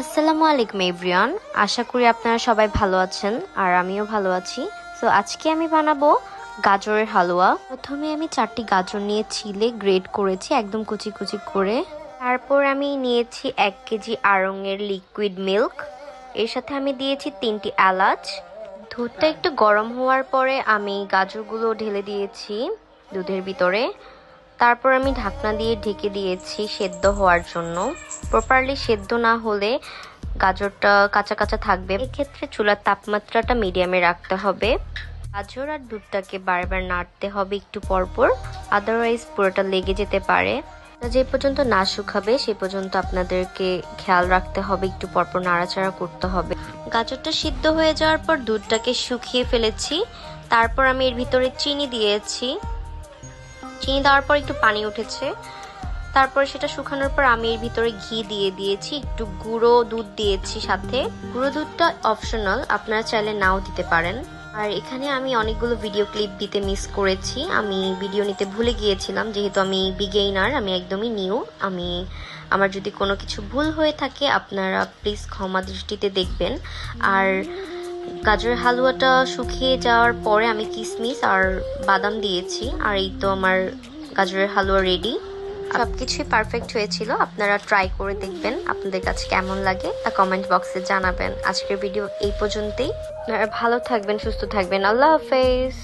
আসসালামু আলাইকুম এভরিওয়ান, আশা করি আপনারা সবাই ভালো আছেন আর আমিও ভালো আছি। সো আজকে আমি বানাবো গাজরের হালুয়া। প্রথমে আমি 4টি গাজর নিয়ে ছিলে গ্রেট করেছি একদম কুচি কুচি করে। তারপর আমি নিয়েছি 1 কেজি আড়ঙের লিকুইড মিল্ক। এর সাথে আমি দিয়েছি 3টি এলাচ। দুধটা একটু গরম হওয়ার পরে আমি গাজরগুলো ঢেলে দিয়েছি দুধের ভিতরে। তারপর আমি ঢাকনা দিয়ে ঢেকে দিয়েছি সেদ্ধ হওয়ার জন্য। প্রপারলি সেদ্ধ না হলে গাজরটা কাঁচা কাঁচা থাকবে। এক্ষেত্রে চুলার তাপমাত্রাটা মিডিয়ামে রাখতে হবে। গাজর আর দুধটাকে বারবার নাড়তে হবে একটু পরপর, আদারওয়াইজ পুরোটা লেগে যেতে পারে। যে পর্যন্ত না শুকাবে সে পর্যন্ত আপনাদেরকে খেয়াল রাখতে হবে, একটু পরপর নাড়াচাড়া করতে হবে। গাজরটা সিদ্ধ হয়ে যাওয়ার পর দুধটাকে শুকিয়ে ফেলেছি। তারপর আমি এর ভিতরে চিনি দিয়েছি। চিনি দেওয়ার পর একটু পানি উঠেছে। তারপর সেটা শুকানোর পর আমি এর ভিতরে ঘি দিয়ে দিয়েছি, একটু গুঁড়ো দুধ দিয়েছি সাথে। গুঁড়ো দুধটা অপশনাল, আপনারা চাইলে নাও দিতে পারেন। আর এখানে আমি অনেকগুলো ভিডিও ক্লিপ দিতে মিস করেছি, আমি ভিডিও নিতে ভুলে গিয়েছিলাম। যেহেতু আমি বিগেইনার, আমি একদমই নিউ, আমার যদি কোনো কিছু ভুল হয়ে থাকে আপনারা প্লিজ ক্ষমা দৃষ্টিতে দেখবেন। আর গাজরের হালুয়াটা শুকিয়ে যাওয়ার পরে আমি কিশমিশ আর বাদাম দিয়েছি। আর এই তো আমার গাজরের হালুয়া রেডি। সবকিছুই পারফেক্ট হয়েছিল। আপনারা ট্রাই করে দেখবেন আপনাদের কাছে কেমন লাগে, তা কমেন্ট বক্সে জানাবেন। আজকের ভিডিও এই পর্যন্তই। আপনারা ভালো থাকবেন, সুস্থ থাকবেন। আল্লাহ হাফেজ।